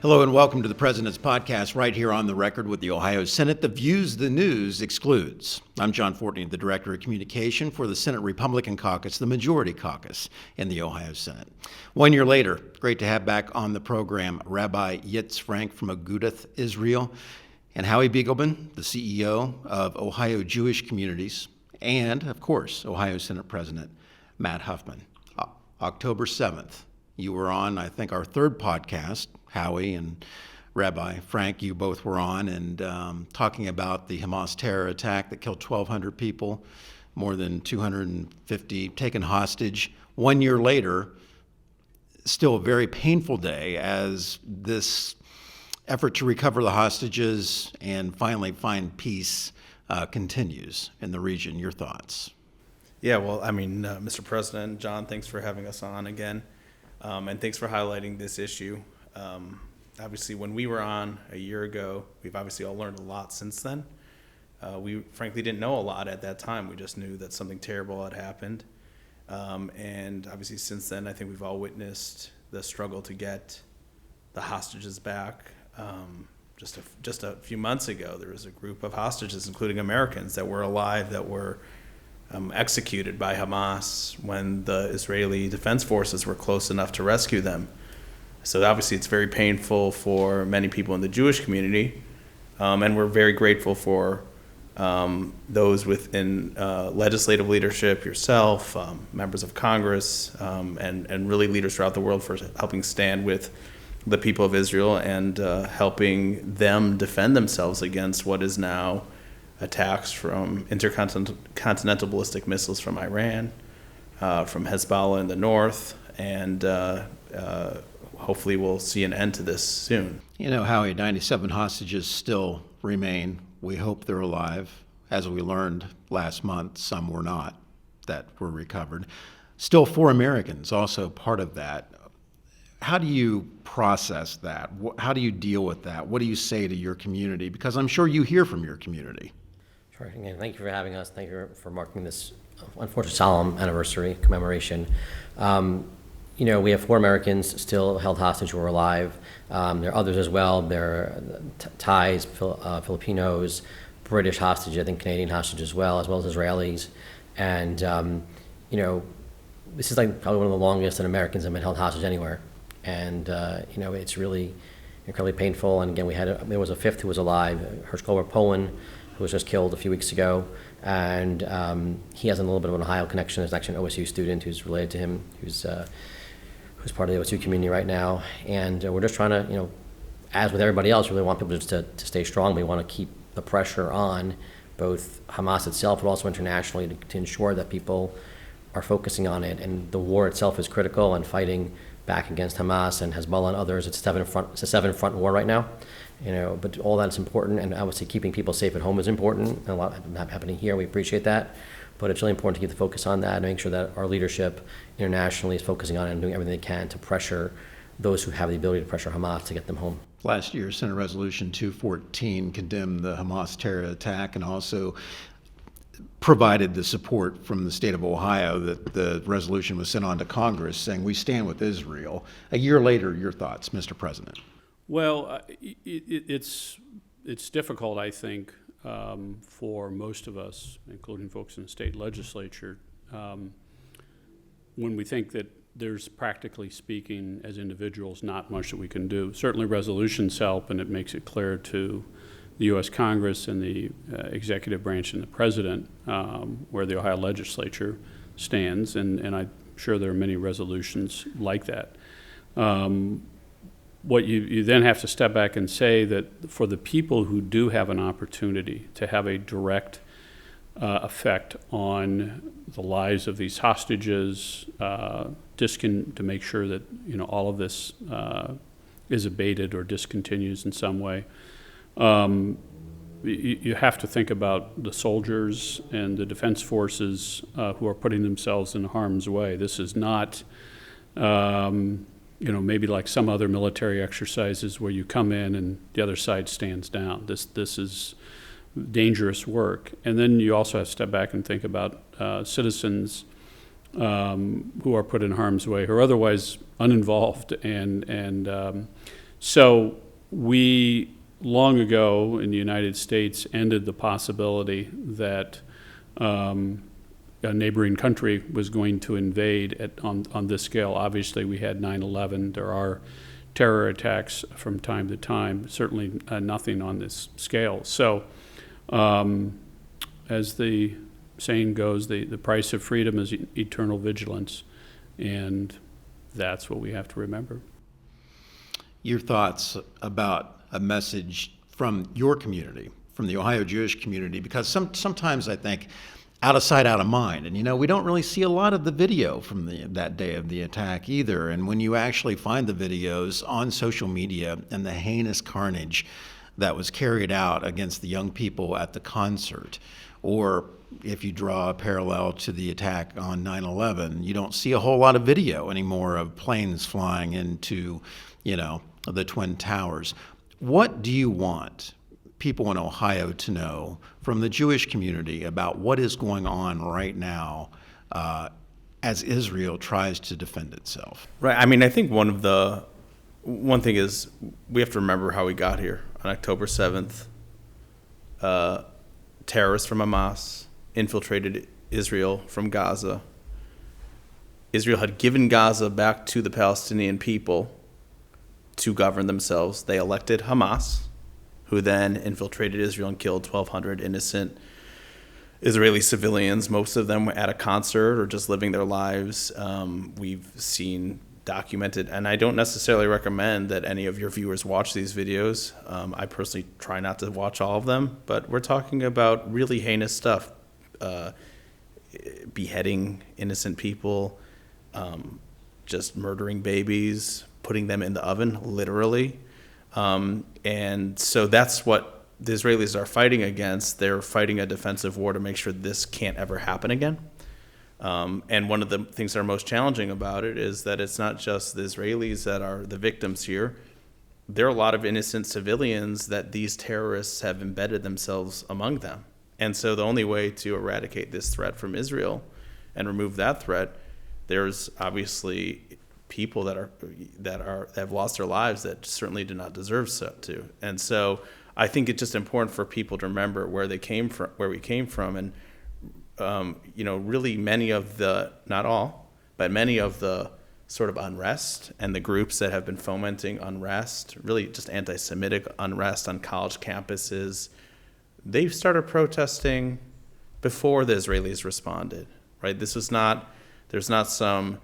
Hello and welcome to the President's Podcast right here on the record with the Ohio Senate. The views the news excludes. I'm John Fortney, the Director of Communication for the Senate Republican Caucus, the Majority Caucus in the Ohio Senate. 1 year later, great to have back on the program Rabbi Yitz Frank from Agudath Israel and Howie Beigelman, the CEO of Ohio Jewish Communities, and, of course, Ohio Senate President Matt Huffman. October 7th, you were on, I think, our third podcast. Howie and Rabbi Frank, you both were on, and talking about the Hamas terror attack that killed 1,200 people, more than 250 taken hostage. 1 year later, still a very painful day as this effort to recover the hostages and finally find peace continues in the region. Your thoughts? Yeah, well, Mr. President, John, thanks for having us on again, and thanks for highlighting this issue. Obviously, when we were on a year ago, we've obviously all learned a lot since then. We frankly didn't know a lot at that time. We just knew that something terrible had happened. And obviously since then, I think we've all witnessed the struggle to get the hostages back. Just a few months ago, there was a group of hostages, including Americans, that were alive, that were executed by Hamas when the Israeli Defense Forces were close enough to rescue them. So obviously it's very painful for many people in the Jewish community, and we're very grateful for those within legislative leadership, yourself, members of Congress, and really leaders throughout the world for helping stand with the people of Israel and helping them defend themselves against what is now attacks from intercontinental ballistic missiles from Iran, from Hezbollah in the north, and hopefully we'll see an end to this soon. You know, Howie, 97 hostages still remain. We hope they're alive. As we learned last month, some were not that were recovered. Still 4 Americans also part of that. How do you process that? How do you deal with that? What do you say to your community? Because I'm sure you hear from your community. Sure. Again, thank you for having us. Thank you for marking this unfortunate solemn anniversary commemoration. We have 4 Americans still held hostage who are alive. There are others as well. There are Thais, Filipinos, British hostages, I think Canadian hostages as well as Israelis. And, this is like probably one of the longest that Americans have been held hostage anywhere. And, it's really incredibly painful. And again, there was a 5th who was alive, Hershkova Poland, who was just killed a few weeks ago. And he has a little bit of an Ohio connection. There's actually an OSU student who's related to him, who's part of the OSU community right now. And we're just trying to, as with everybody else, really want people just to stay strong. We want to keep the pressure on both Hamas itself, but also internationally to ensure that people are focusing on it. And the war itself is critical, and fighting back against Hamas and Hezbollah and others. It's a 7-front war right now. But all that's important, and obviously keeping people safe at home is important. And a lot happening here. We appreciate that. But it's really important to keep the focus on that and make sure that our leadership internationally is focusing on it and doing everything they can to pressure those who have the ability to pressure Hamas to get them home. Last year, Senate Resolution 214 condemned the Hamas terror attack and also provided the support from the state of Ohio that the resolution was sent on to Congress saying we stand with Israel. A year later, your thoughts, Mr. President? Well, it's difficult, I think, for most of us, including folks in the state legislature, when we think that there's, practically speaking, as individuals, not much that we can do. Certainly resolutions help, and it makes it clear to the U.S. Congress and the executive branch and the president where the Ohio legislature stands, and I'm sure there are many resolutions like that. What you then have to step back and say that for the people who do have an opportunity to have a direct effect on the lives of these hostages, to make sure that all of this is abated or discontinues in some way, you have to think about the soldiers and the defense forces who are putting themselves in harm's way. This is not maybe like some other military exercises where you come in and the other side stands down. This is dangerous work. And then you also have to step back and think about citizens who are put in harm's way, who are otherwise uninvolved. And So we, long ago in the United States, ended the possibility that a neighboring country was going to invade on this scale. Obviously, we had 9/11. There are terror attacks from time to time, certainly nothing on this scale. So as the saying goes, the price of freedom is eternal vigilance, and that's what we have to remember. Your thoughts about a message from your community, from the Ohio Jewish community, because sometimes I think out of sight, out of mind. And, we don't really see a lot of the video from that day of the attack either. And when you actually find the videos on social media and the heinous carnage that was carried out against the young people at the concert, or if you draw a parallel to the attack on 9/11, you don't see a whole lot of video anymore of planes flying into, the Twin Towers. What do you want people in Ohio to know from the Jewish community about what is going on right now as Israel tries to defend itself? Right. I mean, I think one thing is we have to remember how we got here. On October 7th, terrorists from Hamas infiltrated Israel from Gaza. Israel had given Gaza back to the Palestinian people to govern themselves. They elected Hamas, who then infiltrated Israel and killed 1,200 innocent Israeli civilians, most of them at a concert or just living their lives. We've seen documented, and I don't necessarily recommend that any of your viewers watch these videos. I personally try not to watch all of them, but we're talking about really heinous stuff. Beheading innocent people, just murdering babies, putting them in the oven, literally. And so that's what the Israelis are fighting against. They're fighting a defensive war to make sure this can't ever happen again. And one of the things that are most challenging about it is that it's not just the Israelis that are the victims here. There are a lot of innocent civilians that these terrorists have embedded themselves among them. And so the only way to eradicate this threat from Israel and remove that threat, there's obviously people that have lost their lives that certainly do not deserve to. And so I think it's just important for people to remember where we came from, and really many of not all, but many of the sort of unrest and the groups that have been fomenting unrest, really just anti-Semitic unrest on college campuses, they've started protesting before the Israelis responded, right? This is not, there's not some,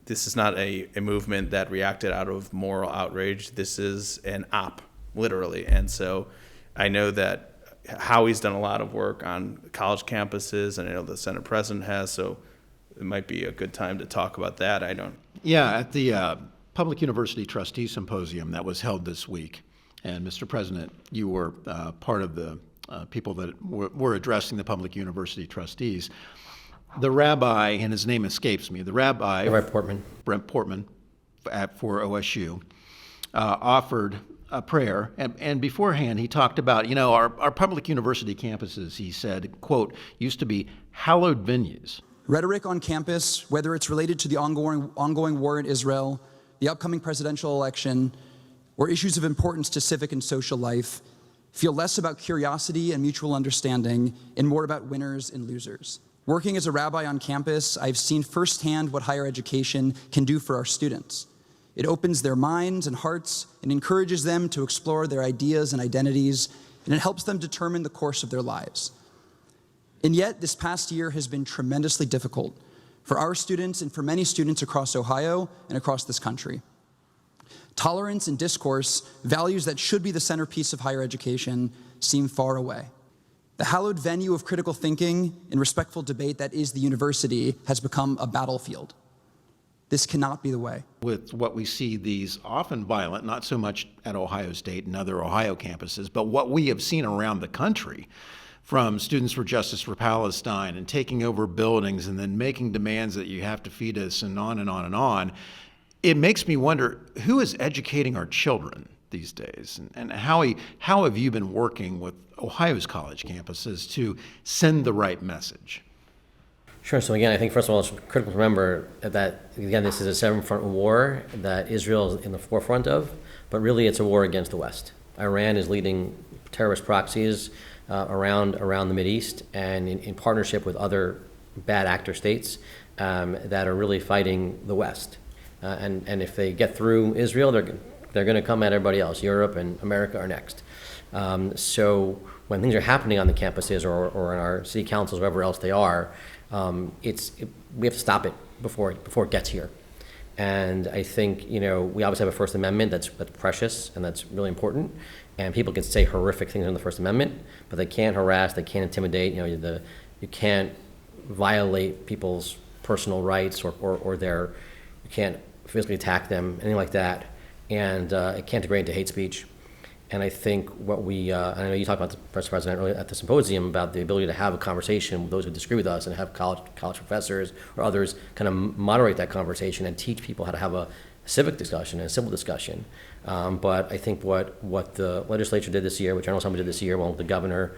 this is not a movement that reacted out of moral outrage. This is an op, literally. And so I know that Howie's done a lot of work on college campuses, and I know the Senate President has, so it might be a good time to talk about that. Yeah, at the Public University Trustee Symposium that was held this week, and Mr. President, you were part of the people that were addressing the public university trustees. The rabbi, and his name escapes me, Brent Portman for OSU, offered a prayer, and beforehand he talked about, our public university campuses, he said, quote, used to be hallowed venues. Rhetoric on campus, whether it's related to the ongoing war in Israel, the upcoming presidential election, or issues of importance to civic and social life, feel less about curiosity and mutual understanding and more about winners and losers. Working as a rabbi on campus, I've seen firsthand what higher education can do for our students. It opens their minds and hearts and encourages them to explore their ideas and identities, and it helps them determine the course of their lives. And yet, this past year has been tremendously difficult for our students and for many students across Ohio and across this country. Tolerance and discourse, values that should be the centerpiece of higher education, seem far away. The hallowed venue of critical thinking and respectful debate that is the university has become a battlefield. This cannot be the way. With what we see, these often violent, not so much at Ohio State and other Ohio campuses, but what we have seen around the country, from Students for Justice for Palestine and taking over buildings and then making demands that you have to feed us and on and on and on, it makes me wonder, who is educating our children these days? And how have you been working with Ohio's college campuses to send the right message? Sure. So again, I think first of all, it's critical to remember that, again, this is a seven-front war that Israel is in the forefront of, but really it's a war against the West. Iran is leading terrorist proxies around the Mideast, and in partnership with other bad actor states that are really fighting the West. And if they get through Israel, they're going to come at everybody else. Europe and America are next. So when things are happening on the campuses or in our city councils, wherever else they are, we have to stop it before it gets here. And I think, we obviously have a First Amendment that's precious and that's really important. And people can say horrific things in the First Amendment, but they can't harass, they can't intimidate. You can't violate people's personal rights you can't physically attack them, anything like that. And it can't degrade to hate speech. And I think what I know you talked about the President earlier at the symposium about the ability to have a conversation with those who disagree with us and have college professors or others kind of moderate that conversation and teach people how to have a civic discussion and a civil discussion. But I think what the legislature did this year, what General Assembly did this year, the governor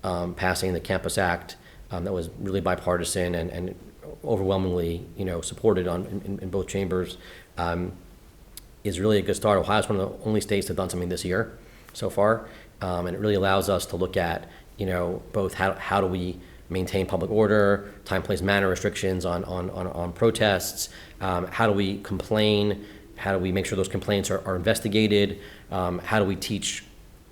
passing the Campus Act that was really bipartisan and overwhelmingly supported in both chambers, is really a good start. Ohio's one of the only states that have done something this year so far, and it really allows us to look at both how do we maintain public order, time, place, manner restrictions on protests, how do we complain, how do we make sure those complaints are investigated, how do we teach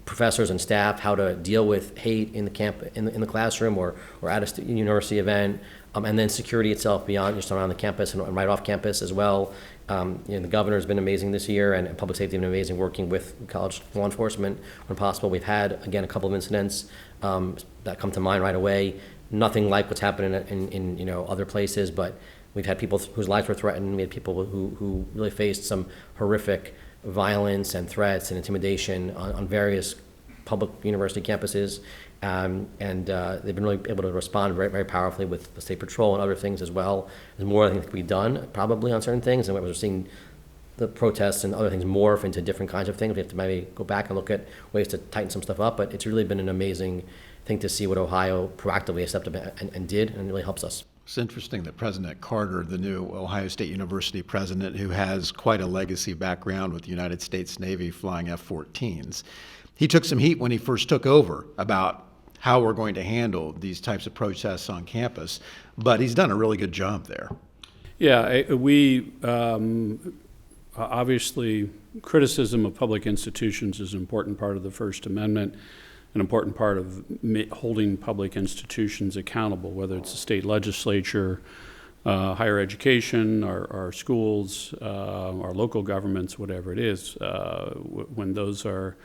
professors and staff how to deal with hate in the classroom or at a university event, and then security itself beyond just around the campus and right off campus as well. The governor has been amazing this year, and public safety has been amazing working with college law enforcement when possible. We've had, again, a couple of incidents that come to mind right away. Nothing like what's happening in other places, but we've had people whose lives were threatened. We had people who really faced some horrific violence and threats and intimidation on various public university campuses. And they've been really able to respond very, very powerfully with the state patrol and other things as well. There's more I think that can be done probably on certain things, and we're seeing the protests and other things morph into different kinds of things. We have to maybe go back and look at ways to tighten some stuff up, but it's really been an amazing thing to see what Ohio proactively stepped up and did, and it really helps us. It's interesting that President Carter, the new Ohio State University president, who has quite a legacy background with the United States Navy flying F-14s, he took some heat when he first took over about how we're going to handle these types of protests on campus, but he's done a really good job there. Yeah, we obviously, criticism of public institutions is an important part of the First Amendment, an important part of holding public institutions accountable, whether it's the state legislature, higher education, our schools, our local governments, whatever it is. When those are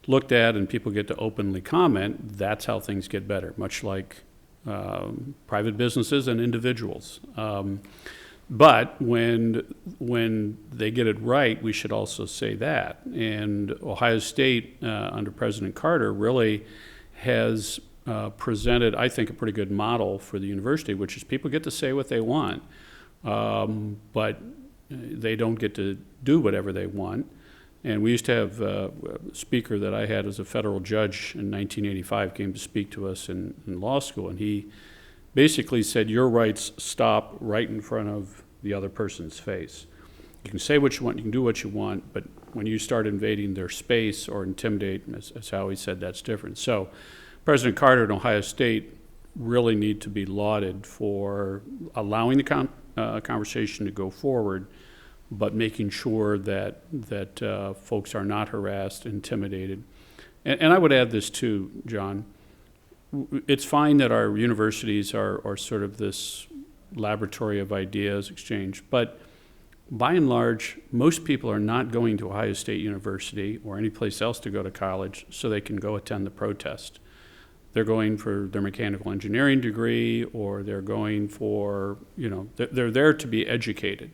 looked at and people get to openly comment, that's how things get better, much like private businesses and individuals. But when they get it right, we should also say that. And Ohio State, under President Carter, really has presented, I think, a pretty good model for the university, which is people get to say what they want, but they don't get to do whatever they want. And we used to have a speaker that I had as a federal judge in 1985 came to speak to us in law school, and he basically said, your rights stop right in front of the other person's face. You can say what you want, you can do what you want, but when you start invading their space or intimidate, as Howie said, that's different. So President Carter and Ohio State really need to be lauded for allowing the conversation to go forward, but making sure that folks are not harassed, intimidated. And I would add this too, John. It's fine that our universities are sort of this laboratory of ideas exchange, but by and large, most people are not going to Ohio State University or any place else to go to college so they can go attend the protest. They're going for their mechanical engineering degree, or they're going for, they're there to be educated.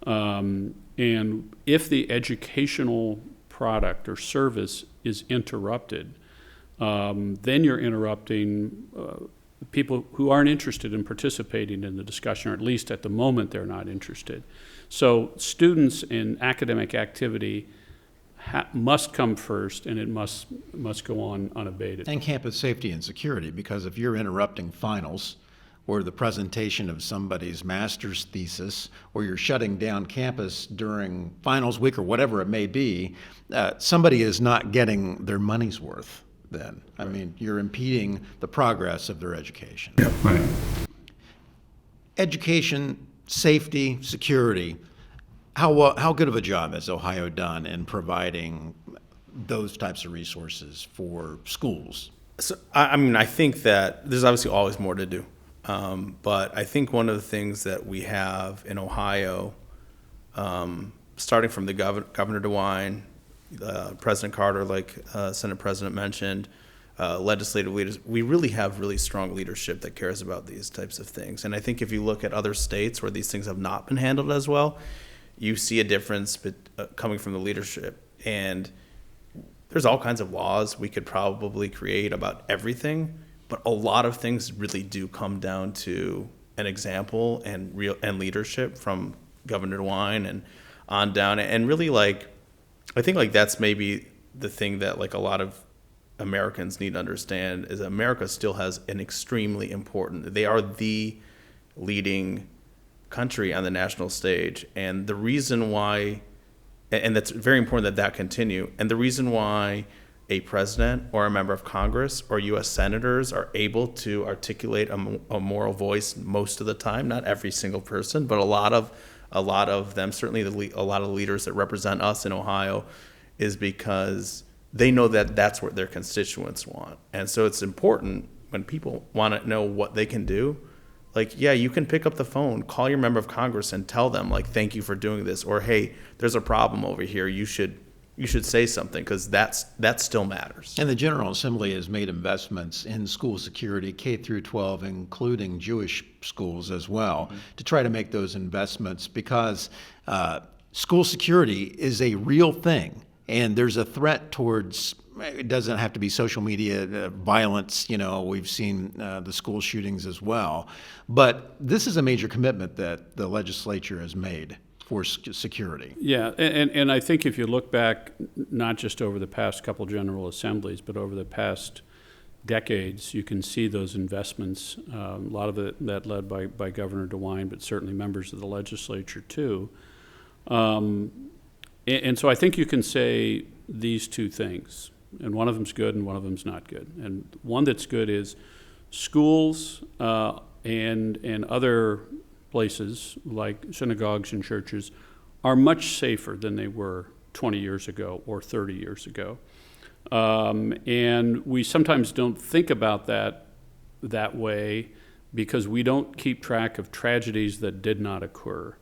And if the educational product or service is interrupted, then you're interrupting people who aren't interested in participating in the discussion, or at least at the moment they're not interested. So students in academic activity must come first, and it must go on unabated. And campus safety and security, because if you're interrupting finals or the presentation of somebody's master's thesis, or you're shutting down campus during finals week or whatever it may be, somebody is not getting their money's worth then. I mean, you're impeding the progress of their education. Yeah, right. Education, safety, security, how good of a job has Ohio done in providing those types of resources for schools? So, I mean, I think that there's obviously always more to do. But I think one of the things that we have in Ohio, starting from the Governor DeWine, President Carter, like Senate President mentioned, legislative leaders, we really have really strong leadership that cares about these types of things. And I think if you look at other states where these things have not been handled as well, you see a difference coming from the leadership. And there's all kinds of laws we could probably create about everything, but a lot of things really do come down to an example and leadership from Governor DeWine and on down. And really, like, I think like that's maybe the thing that like a lot of Americans need to understand is that America still has an extremely important, they are the leading country on the national stage. And the reason why, and that's very important that continue, and the reason why a president or a member of Congress or U.S. senators are able to articulate a moral voice most of the time, not every single person, but a lot of them, certainly a lot of leaders that represent us in Ohio, is because they know that that's what their constituents want. And so it's important when people want to know what they can do. Like, yeah, you can pick up the phone, call your member of Congress and tell them, like, thank you for doing this, or hey, there's a problem over here. You should say something, because that still matters. And the General Assembly has made investments in school security, K through 12, including Jewish schools as well, to try to make those investments, because school security is a real thing. And there's a threat towards, it doesn't have to be social media violence, we've seen the school shootings as well. But this is a major commitment that the legislature has made for security. Yeah, and I think if you look back, not just over the past couple General Assemblies, but over the past decades, you can see those investments, a lot of it that led by Governor DeWine, but certainly members of the legislature too. And so I think you can say these two things, and one of them's good and one of them's not good. And one that's good is schools and other places like synagogues and churches are much safer than they were 20 years ago or 30 years ago. And we sometimes don't think about that way because we don't keep track of tragedies that did not occur.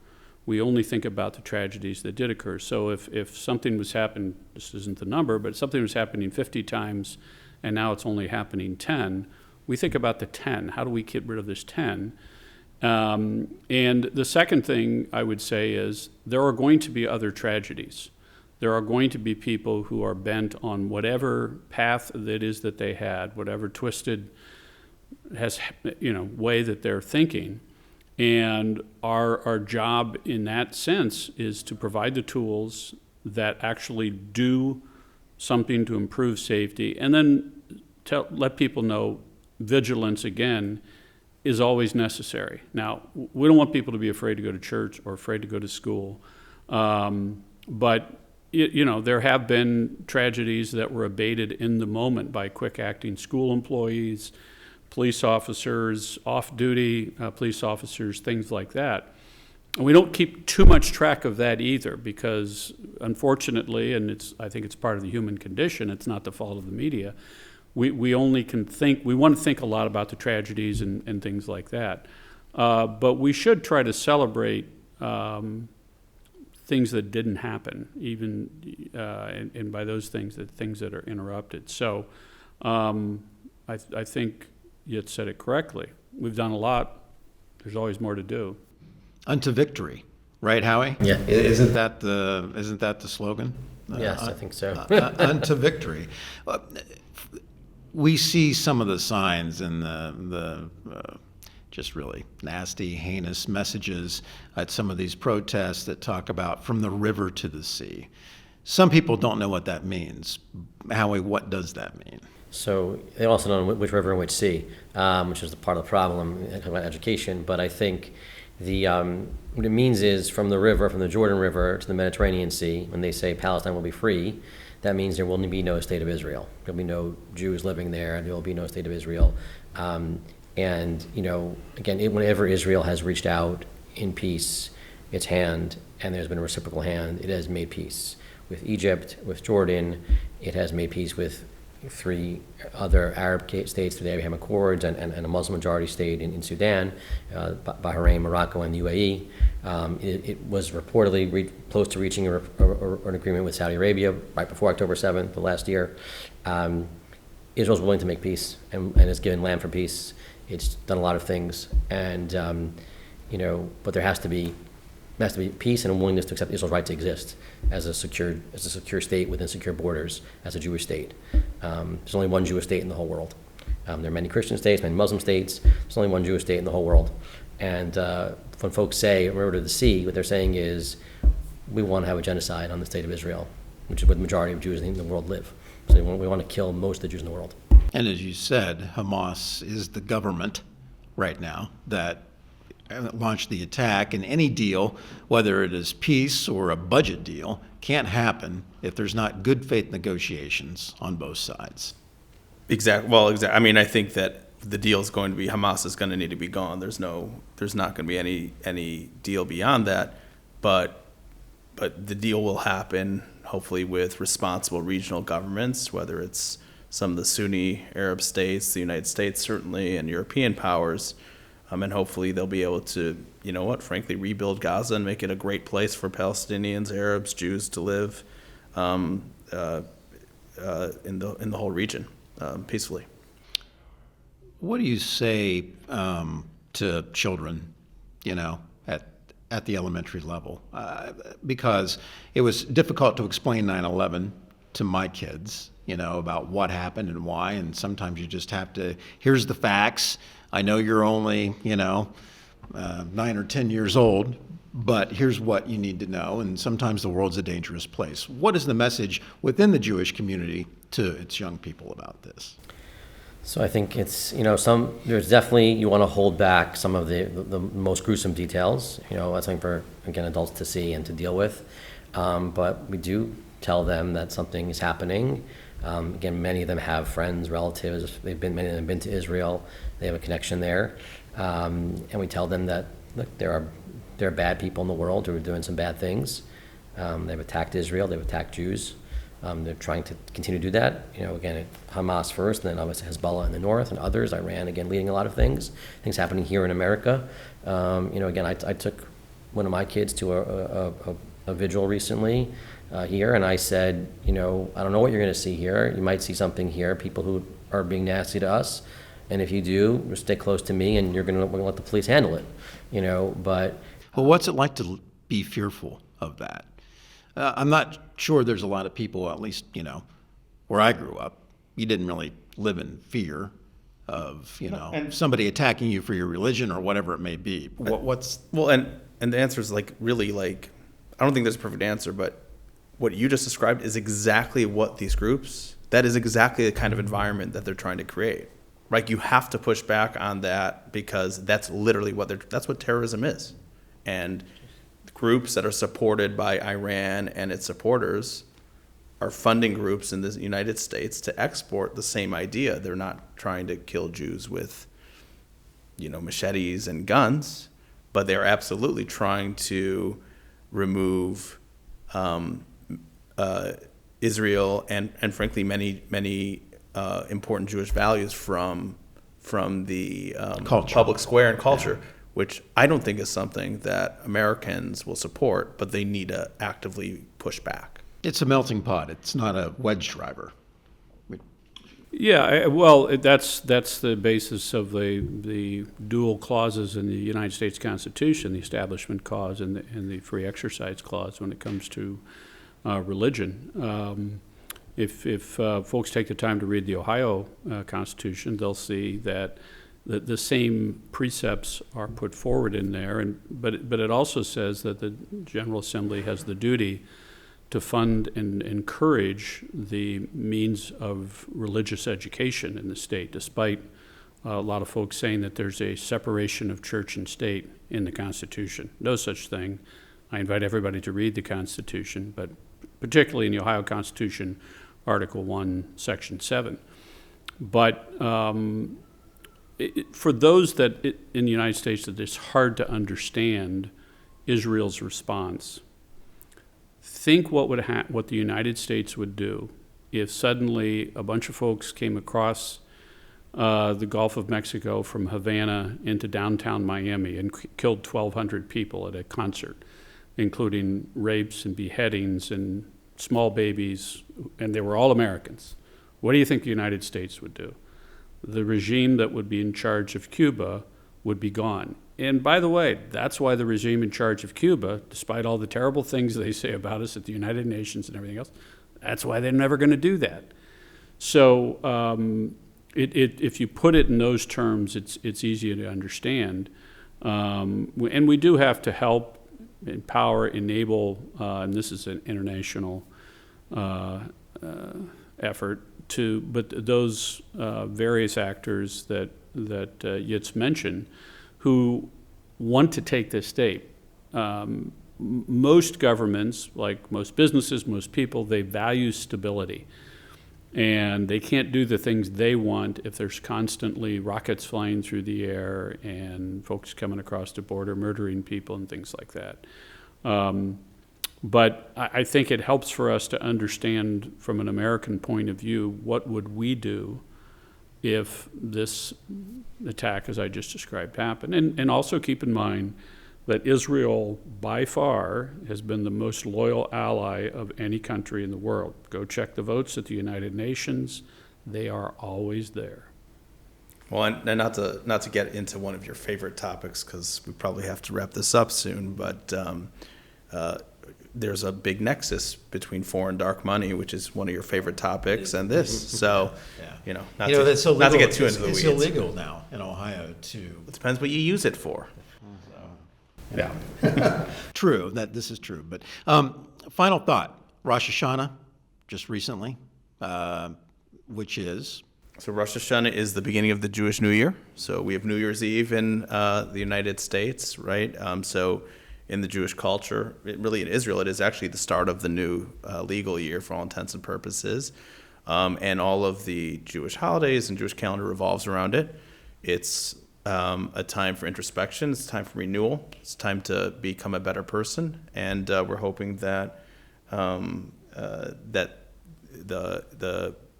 We only think about the tragedies that did occur. So if something was happening, this isn't the number, but something was happening 50 times and now it's only happening 10, we think about the 10. How do we get rid of this 10? And the second thing I would say is there are going to be other tragedies. There are going to be people who are bent on whatever path that is that they had, whatever twisted way that they're thinking. And our job in that sense is to provide the tools that actually do something to improve safety, and then let people know vigilance, again, is always necessary. Now, we don't want people to be afraid to go to church or afraid to go to school, but there have been tragedies that were abated in the moment by quick-acting school employees, police officers, off-duty police officers, things like that. And we don't keep too much track of that either because, unfortunately, and I think it's part of the human condition, it's not the fault of the media, we only can think, we want to think a lot about the tragedies and things like that. But we should try to celebrate things that didn't happen, even, and by those things that are interrupted. So I think you had said it correctly. We've done a lot. There's always more to do. Unto victory, right, Howie? Yeah. Isn't that the slogan? Yes, I think so. Unto victory. We see some of the signs in the just really nasty, heinous messages at some of these protests that talk about from the river to the sea. Some people don't know what that means. Howie, what does that mean? So they also don't know which river and which sea, which is the part of the problem about education. But I think what it means is from the Jordan River to the Mediterranean Sea, when they say Palestine will be free, that means there will be no state of Israel. There'll be no Jews living there, and there will be no state of Israel. And, again, whenever Israel has reached out in peace, its hand, and there's been a reciprocal hand, it has made peace. With Egypt, with Jordan, it has made peace with 3 other Arab states through the Abraham Accords and a Muslim majority state in Sudan, Bahrain, Morocco, and the UAE. It was reportedly close to reaching an agreement with Saudi Arabia right before October 7th, the last year. Israel's willing to make peace and has given land for peace. It's done a lot of things, and but there has to be peace and a willingness to accept Israel's right to exist as a secure state within secure borders, as a Jewish state. There's only one Jewish state in the whole world. There are many Christian states, many Muslim states. There's only one Jewish state in the whole world. And when folks say river to the sea, what they're saying is we want to have a genocide on the state of Israel, which is where the majority of Jews in the world live. So we want to kill most of the Jews in the world. And as you said, Hamas is the government right now that launched the attack, and any deal, whether it is peace or a budget deal, can't happen if there's not good faith negotiations on both sides. Exactly. Well, exactly. I mean, I think that the deal is going to be Hamas is going to need to be gone. There's not going to be any deal beyond that, but the deal will happen hopefully with responsible regional governments, whether it's some of the Sunni Arab states, the United States certainly, and European powers. And hopefully they'll be able to, frankly, rebuild Gaza and make it a great place for Palestinians, Arabs, Jews to live in the whole region peacefully. What do you say to children, at the elementary level? Because it was difficult to explain 9/11 to my kids, about what happened and why, and sometimes you just have to, here's the facts. I know you're only, 9 or 10 years old, but here's what you need to know, and sometimes the world's a dangerous place. What is the message within the Jewish community to its young people about this? So I think it's, there's definitely, you want to hold back some of the most gruesome details, that's something for, again, adults to see and to deal with. But we do tell them that something is happening. Again, many of them have friends, relatives. Many of them have been to Israel. They have a connection there, and we tell them that look, there are bad people in the world who are doing some bad things. They've attacked Israel. They've attacked Jews. They're trying to continue to do that. Again, Hamas first, and then obviously Hezbollah in the north, and others. Iran, again, leading a lot of things happening here in America. Again, I took one of my kids to a vigil recently. Here, and I said, I don't know what you're going to see here. You might see something here, people who are being nasty to us, and if you do, just stay close to me, and we're going to let the police handle it. But well, what's it like to be fearful of that? I'm not sure there's a lot of people, at least where I grew up, you didn't really live in fear of somebody attacking you for your religion or whatever it may be. And the answer is really I don't think there's a perfect answer, but what you just described is exactly what that is exactly the kind of environment that they're trying to create. Right? You have to push back on that because that's literally that's what terrorism is. And groups that are supported by Iran and its supporters are funding groups in the United States to export the same idea. They're not trying to kill Jews with, machetes and guns, but they're absolutely trying to remove Israel and frankly many important Jewish values from the public square and culture, which I don't think is something that Americans will support, but they need to actively push back. It's a melting pot. It's not a wedge driver. Yeah, that's the basis of the dual clauses in the United States Constitution, the Establishment Clause and the Free Exercise Clause when it comes to religion. If folks take the time to read the Ohio Constitution, they'll see that the same precepts are put forward in there, but it also says that the General Assembly has the duty to fund and encourage the means of religious education in the state, despite a lot of folks saying that there's a separation of church and state in the Constitution. No such thing. I invite everybody to read the Constitution, but particularly in the Ohio Constitution, Article 1, Section 7. But for those that in the United States that it's hard to understand Israel's response, think what the United States would do if suddenly a bunch of folks came across the Gulf of Mexico from Havana into downtown Miami and killed 1,200 people at a concert, including rapes and beheadings and small babies, and they were all Americans. What do you think the United States would do? The regime that would be in charge of Cuba would be gone. And by the way, that's why the regime in charge of Cuba, despite all the terrible things they say about us at the United Nations and everything else, that's why they're never going to do that. So if you put it in those terms, it's easier to understand. And we do have to help, empower, enable, and this is an international effort, but those various actors that Yitz mentioned who want to take this state. Most governments, like most businesses, most people, they value stability. And they can't do the things they want if there's constantly rockets flying through the air and folks coming across the border murdering people and things like that. But I think it helps for us to understand from an American point of view, what would we do if this attack, as I just described, happened? And also keep in mind that Israel, by far, has been the most loyal ally of any country in the world. Go check the votes at the United Nations. They are always there. Well, and not to get into one of your favorite topics, because we probably have to wrap this up soon, but there's a big nexus between foreign dark money, which is one of your favorite topics, and this. So, Yeah. not to get too into the weeds. It's illegal now in Ohio to. It depends what you use it for. Yeah. True, this is true. But final thought, Rosh Hashanah, just recently, which is? So Rosh Hashanah is the beginning of the Jewish New Year. So we have New Year's Eve in the United States, right? So in the Jewish culture, really in Israel, it is actually the start of the new legal year for all intents and purposes. And all of the Jewish holidays and Jewish calendar revolves around it. It's a time for introspection. It's a time for renewal. It's time to become a better person. And we're hoping that that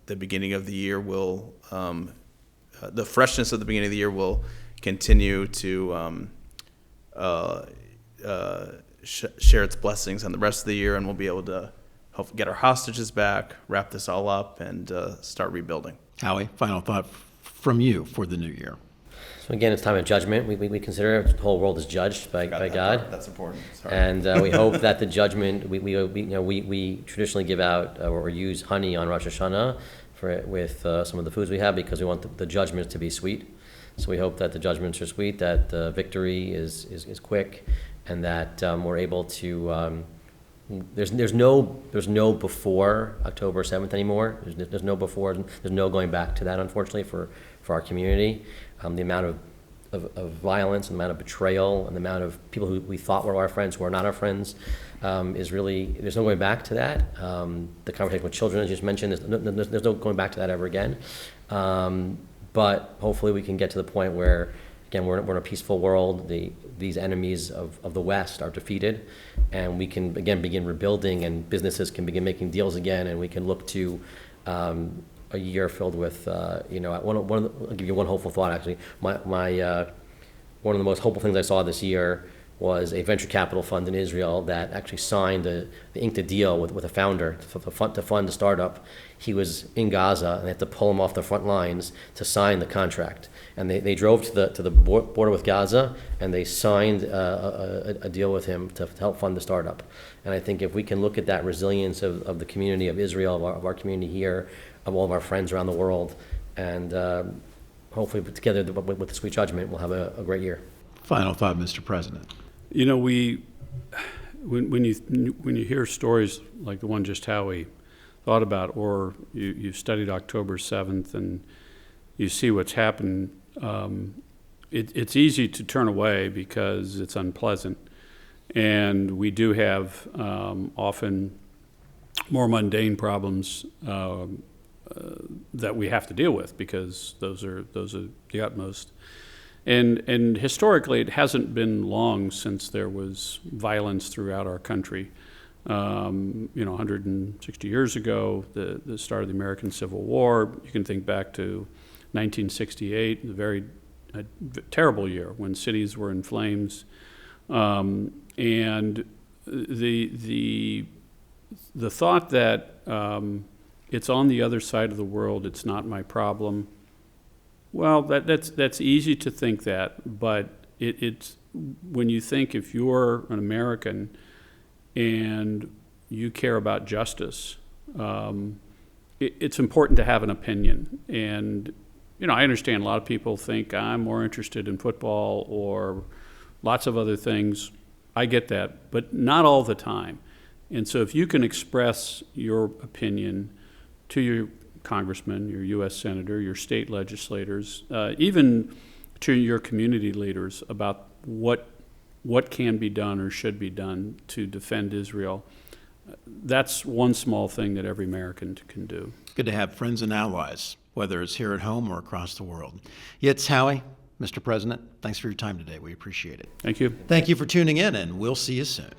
the beginning of the year will, the freshness of the beginning of the year will continue to share its blessings on the rest of the year, and we'll be able to hopefully get our hostages back, wrap this all up, and start rebuilding. Howie, final thought from you for the new year. So again, it's time of judgment. We consider the whole world is judged by God. That's important. Sorry. And we hope that the judgment, we traditionally give out or use honey on Rosh Hashanah with some of the foods we have, because we want the judgments to be sweet. So we hope that the judgments are sweet, that the victory is quick, and that we're able to. There's no before October 7th anymore. There's no before. There's no going back to that, unfortunately, for our community. The amount of violence, and the amount of betrayal, and the amount of people who we thought were our friends who are not our friends is really, there's no going back to that. The conversation with children, as you just mentioned, there's no going back to that ever again. But hopefully we can get to the point where, again, we're in a peaceful world. These enemies of the West are defeated, and we can, again, begin rebuilding, and businesses can begin making deals again, and we can look to a year filled with, I'll give you one hopeful thought, actually. My one of the most hopeful things I saw this year was a venture capital fund in Israel that actually signed they inked a deal with a founder to fund the startup. He was in Gaza, and they had to pull him off the front lines to sign the contract. And they drove to the border with Gaza, and they signed a deal with him to help fund the startup. And I think if we can look at that resilience of the community of Israel, of our community here, of all of our friends around the world, and hopefully put together with the sweet judgment, we'll have a great year. Final thought, Mr. President. when you hear stories like the one just Howie thought about, or you've studied October 7th and you see what's happened, it's easy to turn away because it's unpleasant. And we do have often more mundane problems that we have to deal with, because those are the utmost. And historically, it hasn't been long since there was violence throughout our country. 160 years ago, the start of the American Civil War. You can think back to 1968, a terrible year when cities were in flames. And the thought that it's on the other side of the world, it's not my problem. Well, that's easy to think that, but it's when you think, if you're an American and you care about justice, it's important to have an opinion. And I understand a lot of people think I'm more interested in football or lots of other things. I get that, but not all the time. And so if you can express your opinion to your congressman, your U.S. senator, your state legislators, even to your community leaders about what can be done or should be done to defend Israel, that's one small thing that every American can do. Good to have friends and allies, whether it's here at home or across the world. Yitz, Howie, Mr. President, thanks for your time today. We appreciate it. Thank you. Thank you for tuning in, and we'll see you soon.